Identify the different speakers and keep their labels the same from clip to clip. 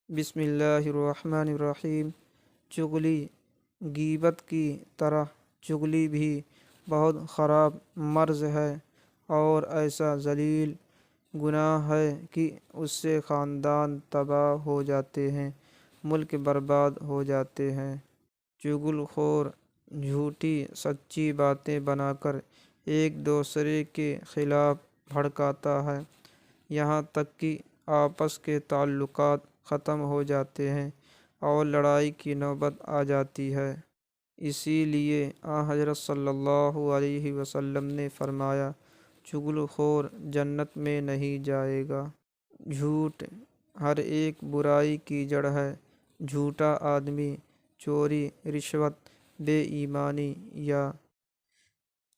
Speaker 1: بسم اللہ الرحمن الرحیم۔ چغلی غیبت کی طرح چغلی بھی بہت خراب مرض ہے اور ایسا ذلیل گناہ ہے کہ اس سے خاندان تباہ ہو جاتے ہیں، ملک برباد ہو جاتے ہیں۔ چغل خور جھوٹی سچی باتیں بنا کر ایک دوسرے کے خلاف بھڑکاتا ہے، یہاں تک کہ آپس کے تعلقات ختم ہو جاتے ہیں اور لڑائی کی نوبت آ جاتی ہے۔ اسی لیے حضرت صلی اللہ علیہ وسلم نے فرمایا، چغل خور جنت میں نہیں جائے گا۔ جھوٹ ہر ایک برائی کی جڑ ہے۔ جھوٹا آدمی چوری، رشوت، بے ایمانی یا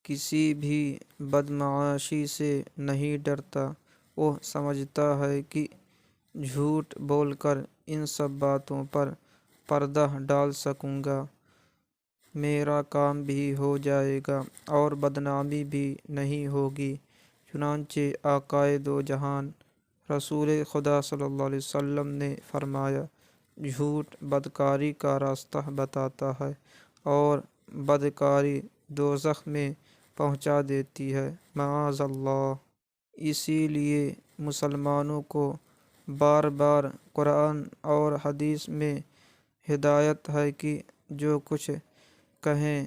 Speaker 1: کسی بھی بدمعاشی سے نہیں ڈرتا۔ وہ سمجھتا ہے کہ جھوٹ بول کر ان سب باتوں پر پردہ ڈال سکوں گا، میرا کام بھی ہو جائے گا اور بدنامی بھی نہیں ہوگی۔ چنانچہ آقائے دو جہان رسول خدا صلی اللہ علیہ وسلم نے فرمایا، جھوٹ بدکاری کا راستہ بتاتا ہے اور بدکاری دوزخ میں پہنچا دیتی ہے، معاذ اللہ۔ اسی لیے مسلمانوں کو بار بار قرآن اور حدیث میں ہدایت ہے کہ جو کچھ کہیں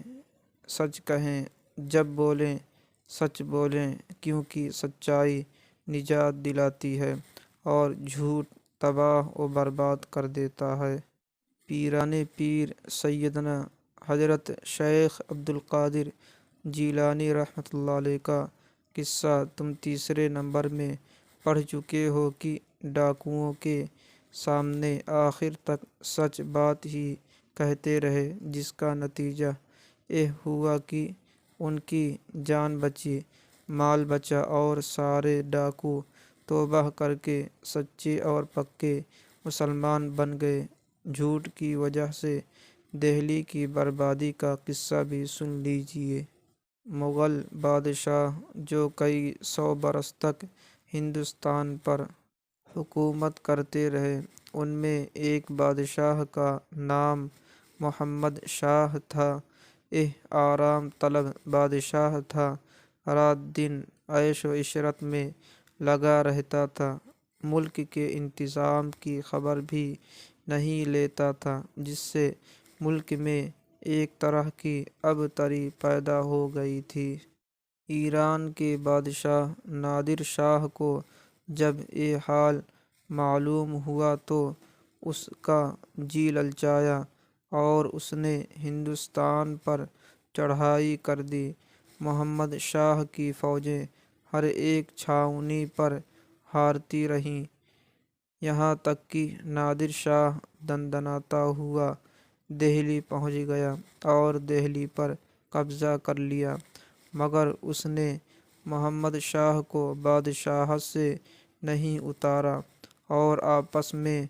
Speaker 1: سچ کہیں، جب بولیں سچ بولیں، کیونکہ سچائی نجات دلاتی ہے اور جھوٹ تباہ و برباد کر دیتا ہے۔ پیران پیر سیدنا حضرت شیخ عبدالقادر جیلانی رحمۃ اللہ علیہ کا قصہ تم تیسرے نمبر میں پڑھ چکے ہو کہ ڈاکوؤں کے سامنے آخر تک سچ بات ہی کہتے رہے، جس کا نتیجہ یہ ہوا کہ ان کی جان بچی، مال بچا اور سارے ڈاکو توبہ کر کے سچے اور پکے مسلمان بن گئے۔ جھوٹ کی وجہ سے دہلی کی بربادی کا قصہ بھی سن لیجیے۔ مغل بادشاہ جو کئی سو برس تک ہندوستان پر حکومت کرتے رہے، ان میں ایک بادشاہ کا نام محمد شاہ تھا۔ یہ آرام طلب بادشاہ تھا، رات دن عیش و عشرت میں لگا رہتا تھا، ملک کے انتظام کی خبر بھی نہیں لیتا تھا، جس سے ملک میں ایک طرح کی ابتری پیدا ہو گئی تھی۔ ایران کے بادشاہ نادر شاہ کو جب یہ حال معلوم ہوا تو اس کا جی للچایا اور اس نے ہندوستان پر چڑھائی کر دی۔ محمد شاہ کی فوجیں ہر ایک چھاؤنی پر ہارتی رہیں، یہاں تک کہ نادر شاہ دندناتا ہوا دہلی پہنچ گیا اور دہلی پر قبضہ کر لیا، مگر اس نے محمد شاہ کو بادشاہت سے نہیں اتارا اور آپس میں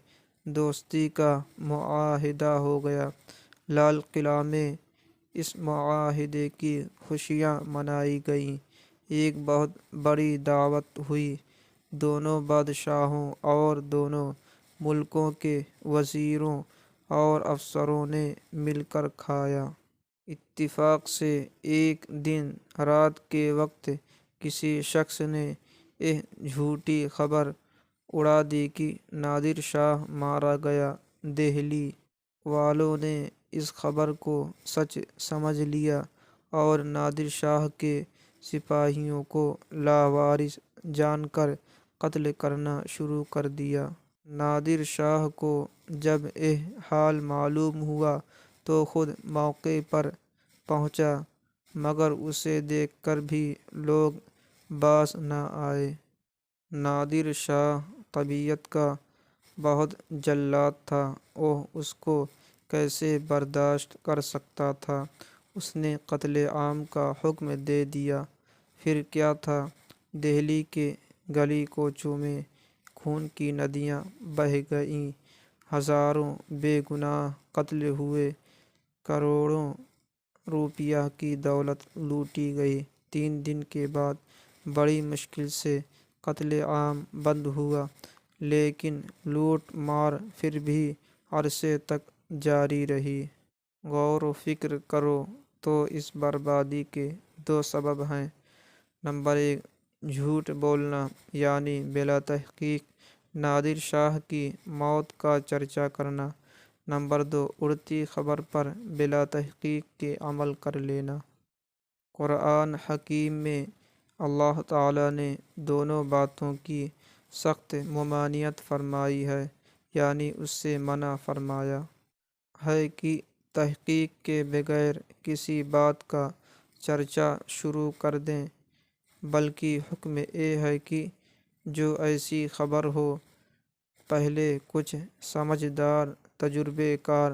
Speaker 1: دوستی کا معاہدہ ہو گیا۔ لال قلعہ میں اس معاہدے کی خوشیاں منائی گئیں، ایک بہت بڑی دعوت ہوئی، دونوں بادشاہوں اور دونوں ملکوں کے وزیروں اور افسروں نے مل کر کھایا۔ اتفاق سے ایک دن رات کے وقت کسی شخص نے یہ جھوٹی خبر اڑا دی کہ نادر شاہ مارا گیا۔ دہلی والوں نے اس خبر کو سچ سمجھ لیا اور نادر شاہ کے سپاہیوں کو لاوارث جان کر قتل کرنا شروع کر دیا۔ نادر شاہ کو جب یہ حال معلوم ہوا تو خود موقع پر پہنچا، مگر اسے دیکھ کر بھی لوگ باز نہ آئے۔ نادر شاہ طبیعت کا بہت جلاد تھا، وہ اس کو کیسے برداشت کر سکتا تھا؟ اس نے قتل عام کا حکم دے دیا۔ پھر کیا تھا، دہلی کے گلی کوچوں میں خون کی ندیاں بہہ گئیں، ہزاروں بے گناہ قتل ہوئے، کروڑوں روپیہ کی دولت لوٹی گئی۔ 3 دن کے بعد بڑی مشکل سے قتل عام بند ہوا، لیکن لوٹ مار پھر بھی عرصے تک جاری رہی۔ غور و فکر کرو تو اس بربادی کے دو سبب ہیں۔ نمبر 1، جھوٹ بولنا یعنی بلا تحقیق نادر شاہ کی موت کا چرچا کرنا۔ نمبر 2، اڑتی خبر پر بلا تحقیق کے عمل کر لینا۔ قرآن حکیم میں اللہ تعالیٰ نے دونوں باتوں کی سخت ممانعت فرمائی ہے، یعنی اس سے منع فرمایا ہے کہ تحقیق کے بغیر کسی بات کا چرچا شروع کر دیں، بلکہ حکم یہ ہے کہ جو ایسی خبر ہو پہلے کچھ سمجھدار تجربے کار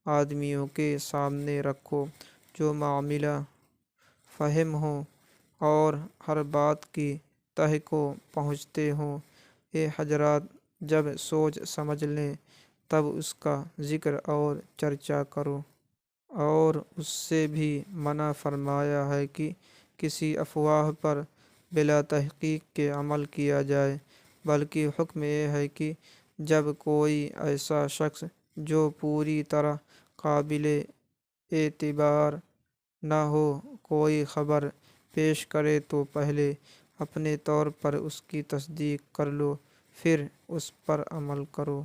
Speaker 1: آدمیوں کے سامنے رکھو جو معاملہ فہم ہوں اور ہر بات کی تہ کو پہنچتے ہوں۔ یہ حضرات جب سوچ سمجھ لیں تب اس کا ذکر اور چرچا کرو۔ اور اس سے بھی منع فرمایا ہے کہ کسی افواہ پر بلا تحقیق کے عمل کیا جائے، بلکہ حکم یہ ہے کہ جب کوئی ایسا شخص جو پوری طرح قابل اعتبار نہ ہو کوئی خبر پیش کرے تو پہلے اپنے طور پر اس کی تصدیق کر لو، پھر اس پر عمل کرو۔